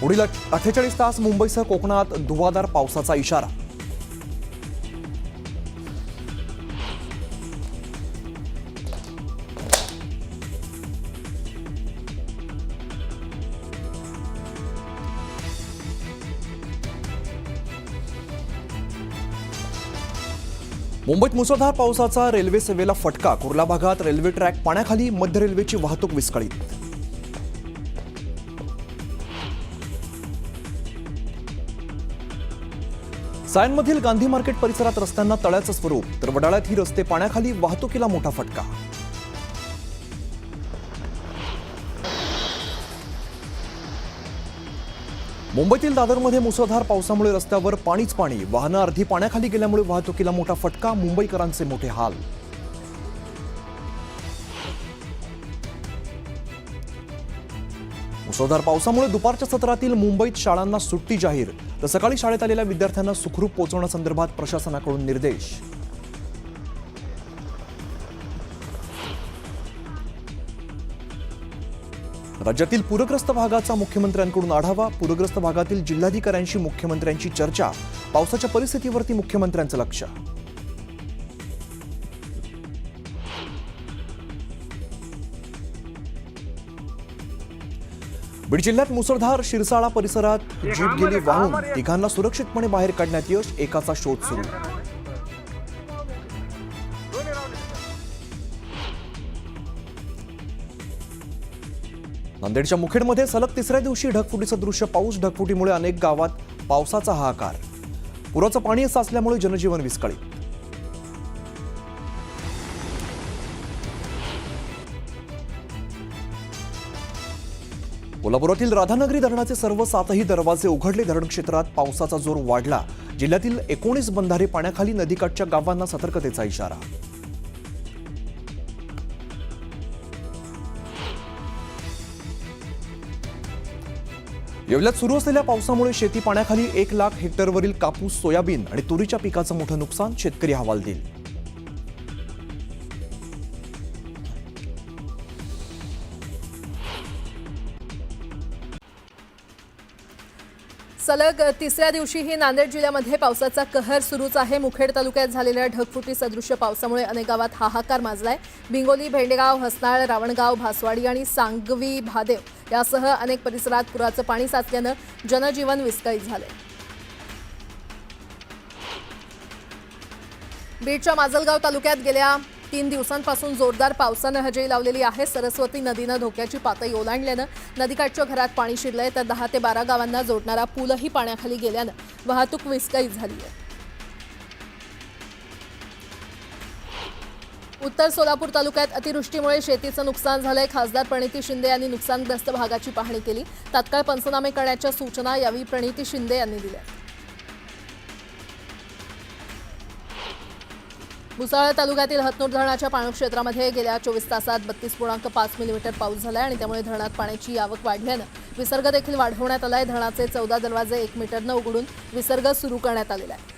पुढील 48 तास मुंबईसह कोकणात धुवाधार पावसाचा इशारा. मुंबईत मुसळधार पावसाचा रेल्वे सेवेला फटका. कुर्ला भागात रेल्वे ट्रॅक पाण्याखाली, मध्य रेल्वेची वाहतूक विस्कळीत. सायनमधील गांधी मार्केट परिसरात रस्त्यांना तळ्याचं स्वरूप, तर वडाळ्यात ही रस्ते पाण्याखाली, वाहतुकीला मोठा फटका. मुंबईतील दादरमध्ये मुसळधार पावसामुळे रस्त्यावर पाणीच पाणी, वाहनं अर्धी पाण्याखाली गेल्यामुळे वाहतुकीला मोठा फटका, मुंबईकरांचे मोठे हाल. मुसळधार पावसामुळे दुपारच्या सत्रातील मुंबईत शाळांना सुट्टी जाहीर, तर सकाळी शाळेत आलेल्या विद्यार्थ्यांना सुखरूप पोहोचवण्यासंदर्भात प्रशासनाकडून निर्देश. राज्यातील पूरग्रस्त भागाचा मुख्यमंत्र्यांकडून आढावा. पूरग्रस्त भागातील जिल्हाधिकाऱ्यांशी मुख्यमंत्र्यांची चर्चा. पावसाच्या परिस्थितीवरती मुख्यमंत्र्यांचं लक्ष. बीड जिल्ह्यात मुसळधार, शिरसाळा परिसरात जीप गेली वाहून, तिघांना सुरक्षितपणे बाहेर काढण्यात यश, एकाचा शोध सुरू. नांदेडच्या मुखेडमध्ये सलग तिसऱ्या दिवशी ढगफुटीसदृश्य पाऊस. ढगफुटीमुळे अनेक गावात पावसाचा हाहाकार. पुराचं पाणी साचल्यामुळे जनजीवन विस्कळीत. कोल्हापुरातील राधानगरी धरणाचे सर्व 7ही दरवाजे उघडले. धरण क्षेत्रात पावसाचा जोर वाढला. जिल्ह्यातील 19 बंधारे पाण्याखाली, नदीकाठच्या गावांना सतर्कतेचा इशारा. येवल्यात सुरू असलेल्या पावसामुळे शेती पाण्याखाली. 1 लाख हेक्टरवरील कापूस, सोयाबीन आणि तुरीच्या पिकाचं मोठं नुकसान. शेतकरी हवालदिल. सलग तिसऱ्या दिवशीही नांदेड जिल्ह्यामध्ये पावसाचा कहर सुरूच आहे. मुखेड तालुक्यात झालेल्या ढगफुटी सदृश्य पावसामुळे अनेक गावात हाहाकार माजलाय. बिंगोली, भेंडेगाव, हसनाळ, रावणगाव, भासवाडी आणि सांगवी, भादेव यासह अनेक परिसरात पुराचं पाणी साचल्यानं जनजीवन विस्कळीत झालंय. बीडच्या माजलगाव तालुक्यात गेल्या 3 दिवसांपासून जोरदार पावसानं हजेरी लावलेली आहे. सरस्वती नदीनं धोक्याची पातळी ओलांडल्यानं नदीकाठच्या घरात पाणी शिरलंय, तर 10 ते 12 गावांना जोडणारा पूलही पाण्याखाली गेल्यानं वाहतूक विस्कळीत झाली आहे. उत्तर सोलापूर तालुक्यात अतिवृष्टीमुळे शेतीचं नुकसान झालंय. खासदार प्रणिती शिंदे यांनी नुकसानग्रस्त भागाची पाहणी केली. तात्काळ पंचनामे करण्याच्या सूचना यावेळी प्रणिती शिंदे यांनी दिल्या. भुसावळ तालुक्यातील हतनूर धरणाच्या पाणलोट क्षेत्रामध्ये गेल्या 24 तासात 32.5 मिलीमीटर पाऊस झालाय आणि त्यामुळे धरणात पाण्याची आवक वाढल्यानं विसर्ग देखील वाढवण्यात आलाय. धरणाचे 14 दरवाजे 1 मीटरनं उघडून विसर्ग सुरू करण्यात आलेला आहे.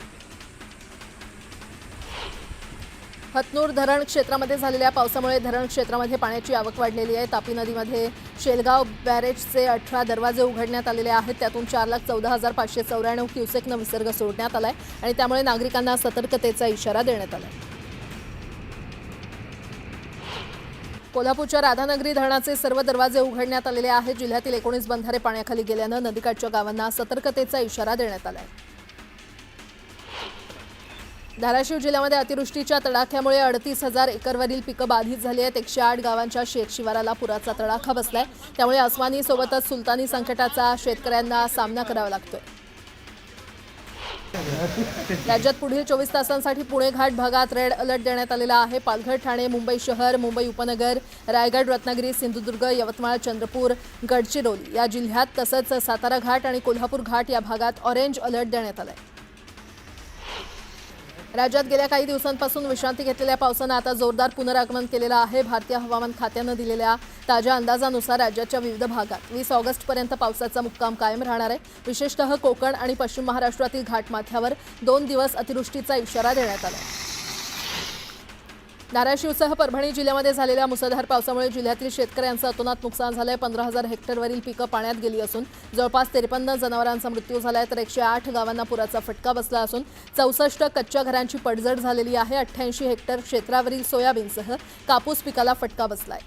हतनूर धरण क्षेत्रामध्ये झालेल्या पावसामुळे धरण क्षेत्रामध्ये पाण्याची आवक वाढलेली आहे. तापी नदीमध्ये शेलगाव बॅरेजचे 18 दरवाजे उघडण्यात आलेले आहेत. त्यातून 4,14,594 क्युसेकनं विसर्ग सोडण्यात आलाय आणि त्यामुळे नागरिकांना सतर्कतेचा इशारा देण्यात आलाय. कोल्हापूरच्या राधानगरी धरणाचे सर्व दरवाजे उघडण्यात आलेले आहेत. जिल्ह्यातील 19 बंधारे पाण्याखाली गेल्यानं नदीकाठच्या गावांना सतर्कतेचा इशारा देण्यात आलाय. धाराशिव जिल्ह्यामध्ये अतिवृष्टीच्या तडाख्यामुळे 38,000 एकरवरील पिकं बाधित झाली आहेत. 108 गावांच्या शेत शिवाराला पुराचा तडाखा बसलाय. त्यामुळे अस्मानी सोबतच सुलतानी संकटाचा शेतकऱ्यांना सामना करावा लागतोय. राज्यात पुढील 24 तासांसाठी पुणे घाट भागात रेड अलर्ट देण्यात आलेला आहे. पालघर, ठाणे, मुंबई शहर, मुंबई उपनगर, रायगड, रत्नागिरी, सिंधुदुर्ग, यवतमाळ, चंद्रपूर, गडचिरोली या जिल्ह्यात तसंच सातारा घाट आणि कोल्हापूर घाट या भागात ऑरेंज अलर्ट देण्यात आलाय. राज्यात गेल्या काही दिवसांपासून विश्रांती घेतलेल्या पावसानं आता जोरदार पुनरागमन केलेलं आहे. भारतीय हवामान खात्यानं दिलेल्या ताज्या अंदाजानुसार राज्याच्या विविध भागात 20 ऑगस्टपर्यंत पावसाचा मुक्काम कायम राहणार आहे. विशेषतः कोकण आणि पश्चिम महाराष्ट्रातील घाटमाथ्यावर 2 दिवस अतिवृष्टीचा इशारा देण्यात आला आहे. धाराशिवसह परभणी जिल्ह्यामध्ये झालेल्या मुसळधार पावसामुळे जिल्ह्यातील शेतकऱ्यांचं अतोनात नुकसान झालंय. 15,000 हेक्टरवरील पिकं पाण्यात गेली असून जवळपास 53 जनावरांचा मृत्यू झालाय, तर 108 गावांना पुराचा फटका बसला असून 64 कच्च्या घरांची पडझड झालेली आहे. 88 हेक्टर क्षेत्रावरील सोयाबीनसह कापूस पिकाला फटका बसलाय.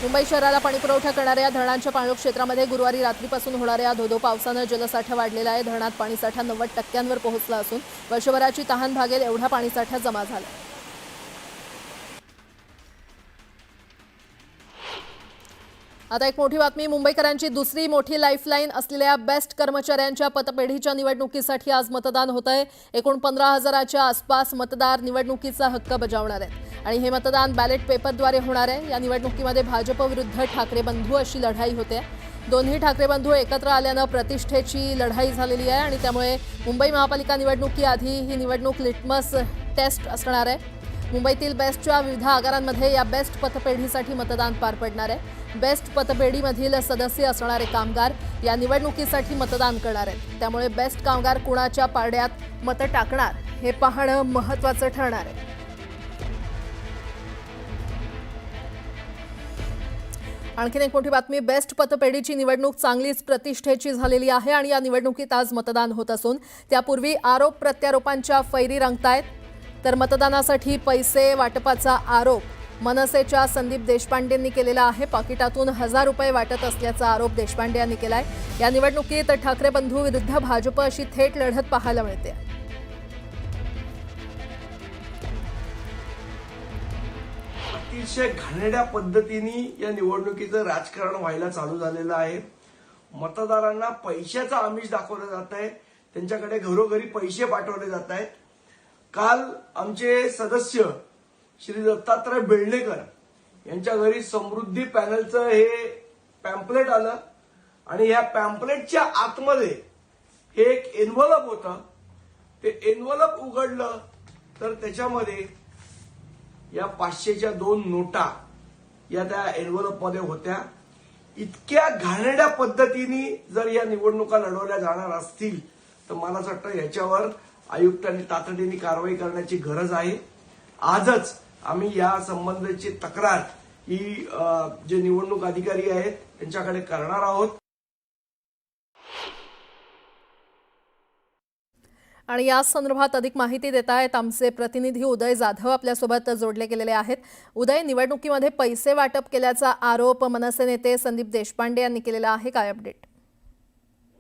मुंबई शहराला पाणीपुरवठा करणाऱ्या धरणांच्या पाणलोट क्षेत्रामध्ये गुरुवारी रात्रीपासून होणाऱ्या धोधो पावसानं जलसाठा वाढलेला आहे. धरणात पाणीसाठा 90% पोहोचला असून वर्षभराची तहान भागेल एवढा पाणीसाठा जमा झाला. आता एक मोठी बातमी. मुंबईकरांची दुसरी मोठी लाईफलाईन असलेल्या बेस्ट कर्मचाऱ्यांच्या पतपेढीच्या निवडणुकीसाठी आज मतदान होत आहे. एकूण 15,000च्या आसपास मतदार निवडणुकीचा हक्क बजावणार आहेत आणि हे मतदान बॅलेट पेपरद्वारे होणार आहे. या निवडणुकीमध्ये भाजप विरुद्ध ठाकरे बंधू अशी लढाई होते. दोन्ही ठाकरे बंधू एकत्र आल्यानं प्रतिष्ठेची लढाई झालेली आहे आणि त्यामुळे मुंबई महापालिका निवडणुकीआधी ही निवडणूक लिटमस टेस्ट असणार आहे. मुंबईतील बेस्टच्या विविध आगारांमध्ये या बेस्ट पतपेढीसाठी मतदान पार पडणार आहे. बेस्ट पतपेढीमधील सदस्य असणारे कामगार या निवडणुकीसाठी मतदान करणार आहेत. त्यामुळे बेस्ट कामगार कुणाच्या पारड्यात मतं टाकणार हे पाहणं महत्त्वाचं ठरणार आहे. आणखीन एक मोठी बातमी. बेस्ट पतपेढीची निवडणूक चांगलीच प्रतिष्ठेची झालेली आहे आणि या निवडणुकीत आज मतदान होत असून त्यापूर्वी आरोप प्रत्यारोपांच्या फैरी रंगतायत. तर मतदानासाठी पैसे वाटपाचा आरोप मनसेच्या संदीप देशपांडेंनी केलेला आहे. पाकिटातून 1,000 रुपये वाटत असल्याचा आरोप देशपांडे यांनी केलाय. या निवडणुकीत ठाकरे बंधू विरुद्ध भाजप अशी थेट लढत पाहायला मिळते. अतिशय घाणेरड्या पद्धतीने या निवडणुकीचं राजकारण व्हायला चालू झालेलं आहे. मतदारांना पैशाचं आमिष दाखवलं जात आहे. त्यांच्याकडे घरोघरी पैसे पाठवले जात आहेत. काल आमचे सदस्य श्री दत्तात्रय बेळणेकर यांच्या घरी समृद्धी पॅनलचं हे पॅम्पलेट आलं आणि या पॅम्पलेटच्या आतमध्ये हे एक एन्व्हलप होतं. ते एन्व्हलप उघडलं तर त्याच्यामध्ये या 500च्या 2 नोटा या त्या एन्व्हलपमध्ये होत्या. इतक्या घाणेरड्या पद्धतीने जर या निवडणुका लढवल्या जाणार असतील तर मला असं वाटतं याच्यावर आयुक्तांनी तातडीने कारवाई करण्याची गरज आहे. आजच आम्ही या संबंधाची तक्रार ही जे निवडणूक अधिकारी आहेत त्यांच्याकडे करणार आहोत. आणि या संदर्भात अधिक माहिती देत आहेत आमचे प्रतिनिधी उदय जाधव आपल्यासोबत जोडले गेलेले आहेत. उदय, निवडणुकीमध्ये पैसे वाटप केल्याचा आरोप मनसे नेते संदीप देशपांडे यांनी केलेला आहे. काय अपडेट?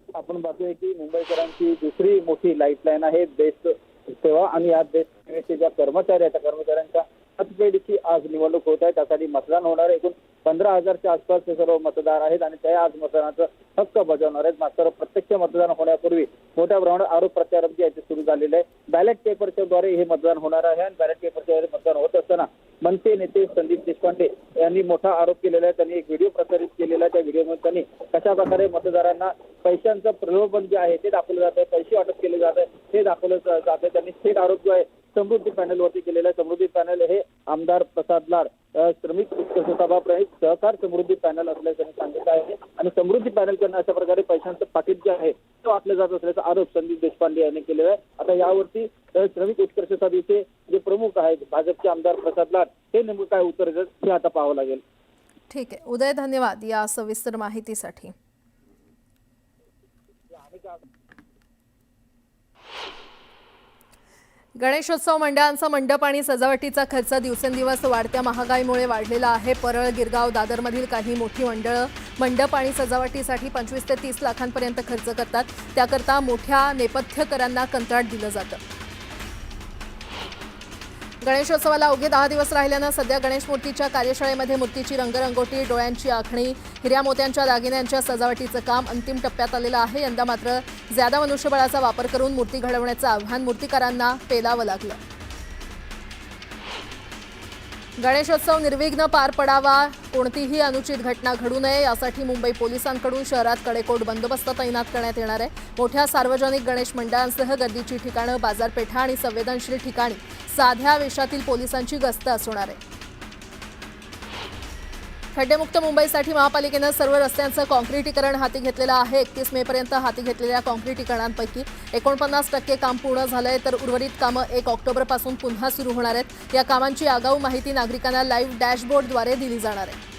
आपण पाहतोय की मुंबईकरांची दुसरी मोठी लाईफलाईन आहे बेस्ट सेवा आणि या बेस्ट सेवेचे ज्या कर्मचारी आहेत त्या कर्मचाऱ्यांच्या पतपेढीची आज निवडणूक होत आहे. त्यासाठी मतदान होणार आहे. एकूण 15,000च्या आसपास हे सर्व मतदार आहेत आणि ते आज मतदानाचा हक्क बजावणार आहेत. मात्र प्रत्यक्ष मतदान होण्यापूर्वी मोठ्या प्रमाणात आरोप प्रत्यारोप जे सुरू झालेले आहे. बॅलेट पेपरच्या द्वारे हे मतदान होणार आहे आणि बॅलेट पेपरच्या द्वारे मतदान होत असताना मनसे नेते संदीप देशपांडे यांनी मोठा आरोप केलेला आहे. त्यांनी एक व्हिडिओ प्रसारित केलेला आहे. त्या व्हिडिओमध्ये त्यांनी कशा प्रकारे मतदारांना पैशांचं प्रलोभन जे आहे ते दाखवलं जात आहे, पैसे वाटप केले जात आहे हे दाखवलं जात आहे. त्यांनी थेट आरोप जो आहे समृद्धी पॅनलवरती केलेला आहे. समृद्धी पॅनल हे आमदार प्रसाद लाड श्रमिक उत्कर्षसभा प्रणित सहकार समृद्धी पॅनल असल्याचं त्यांनी सांगितलं आहे आणि समृद्धी पॅनलकडून अशा प्रकारे पैशांचं पाकिट जे आहे ते वाटलं जात असल्याचा आरोप संदीप देशपांडे यांनी केलेला आहे. आता यावरती श्रमिक उत्कर्ष सभेचे जे प्रमुख आहेत भाजपचे आमदार प्रसाद लाड हे नेमकं काय उत्तर देतात हे आता पाहावं लागेल. ठीक आहे उदय, धन्यवाद या सविस्तर माहितीसाठी. गणेशोत्सव मंडळांचा मंडप आणि सजावटीचा खर्च दिवसेंदिवस वाढत्या महागाईमुळे वाढलेला आहे. परळ, गिरगाव, दादरमधील काही मोठी मंडळं मंडप आणि सजावटीसाठी 25 ते 30 लाखांपर्यंत खर्च करतात. त्याकरता मोठ्या नेपथ्यकरांना कंत्राट दिलं जातं. गणेशोत्सवाला अवघे 10 दिवस राहिल्यानं सध्या गणेश मूर्तीच्या कार्यशाळेमध्ये मूर्तीची रंगरंगोटी, डोळ्यांची आखणी, हिऱ्या मोत्यांच्या दागिन्यांच्या सजावटीचं काम अंतिम टप्प्यात आलेलं आहे. यंदा मात्र ज्यादा मनुष्यबळाचा वापर करून मूर्ती घडवण्याचं आव्हान मूर्तिकारांना पेलावं लागलं. गणेशोत्सव निर्विघ्न पार पडावा, कोणतीही अनुचित घटना घडू नये यासाठी मुंबई पोलिसांकडून शहरात कडेकोट बंदोबस्त तैनात करण्यात येणार आहे. मोठ्या सार्वजनिक गणेश मंडळांसह गर्दीची ठिकाणं, बाजारपेठा आणि संवेदनशील ठिकाणी साध्या वेशातील पोलिसांची गस्त असणार आहे. खड्डेमुक्त मुंबईसाठी महापालिकेनं सर्व रस्त्यांचं काँक्रिटीकरण हाती घेतलेलं आहे. 31 मेपर्यंत हाती घेतलेल्या काँक्रिटीकरणांपैकी 49% काम पूर्ण झालंय, तर उर्वरित कामं 1 ऑक्टोबरपासून पुन्हा सुरू होणार आहेत. या कामांची आगाऊ माहिती नागरिकांना लाईव्ह डॅशबोर्डद्वारे दिली जाणार आहे.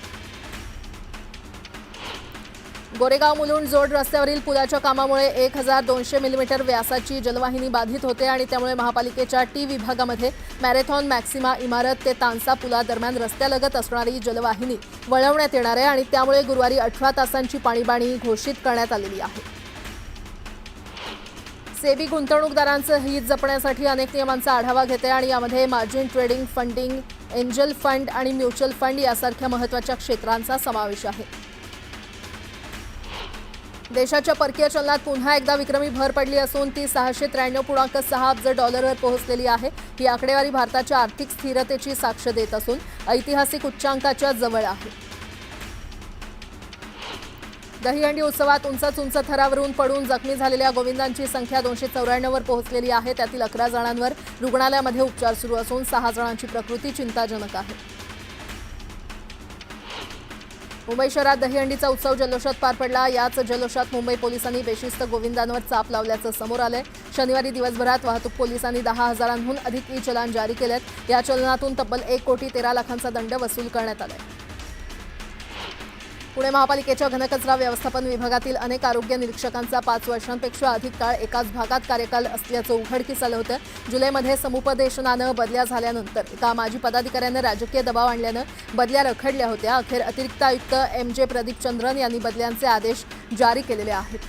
गोरेगाव मुलुंड जोड रस्त्यावरील पुलाच्या कामामुळे 1200 मिलीमीटर व्यासाची जलवाहिनी बाधित होते आणि त्यामुळे महापालिकेच्या टी विभागामध्ये मॅरेथॉन मॅक्सिमा इमारत ते तानसा पुलादरम्यान रस्त्यालगत असणारी जलवाहिनी वळवण्यात येणार आहे आणि त्यामुळे गुरुवारी 18 तासांची पाणीबाणी घोषित करण्यात आलेली आहे. सेबी गुंतवणूकदारांचं हित जपण्यासाठी अनेक नियमांचा आढावा घेते आणि यामध्ये margin trading, funding, angel fund आणि म्युच्युअल फंड यासारख्या महत्त्वाच्या क्षेत्रांचा समावेश आहे. देशाच्या परकीय चलनात पुन्हा एकदा विक्रमी भर पडली असून ती $693.6 अब्ज डॉलरवर पोहोचलेली आहे. ही आकडेवारी भारताच्या आर्थिक स्थिरतेची साक्ष देत असून ऐतिहासिक उच्चांकाच्या जवळ आहे. दहीहंडी उत्सवात उंच थरावरून पडून जखमी झालेल्या गोविंदांची संख्या 294 वर पोहोचलेली आहे. त्यातील 11 जणांवर रुग्णालयामध्ये उपचार सुरू असून 6 जणांची प्रकृती चिंताजनक आहे. मुंबई शहरात दहीहंडीचा उत्सव जल्लोषात पार पडला. याच जल्लोषात मुंबई पोलिसांनी बेशिस्त गोविंदांवर चाप लावल्याचं समोर आलंय. शनिवारी दिवसभरात वाहतूक पोलिसांनी 10,000हून अधिक ई चलान जारी केलेत. या चलनातून तब्बल 1,13,00,000चा दंड वसूल करण्यात आलाय. पुणे महापालिकेच्या घनकचरा व्यवस्थापन विभागातील अनेक आरोग्य निरीक्षकांचा 5 वर्षांपेक्षा अधिक काळ एकाच भागात कार्यकाल असल्याचं उघडकीस आलं होतं. जुलैमध्ये समुपदेशनानं बदल्या झाल्यानंतर एका माजी पदाधिकाऱ्यानं राजकीय दबाव आणल्यानं बदल्या रखडल्या होत्या. अखेर अतिरिक्त आयुक्त MJ प्रदीप चंद्रन यांनी बदल्यांचे आदेश जारी केलेले आहेत.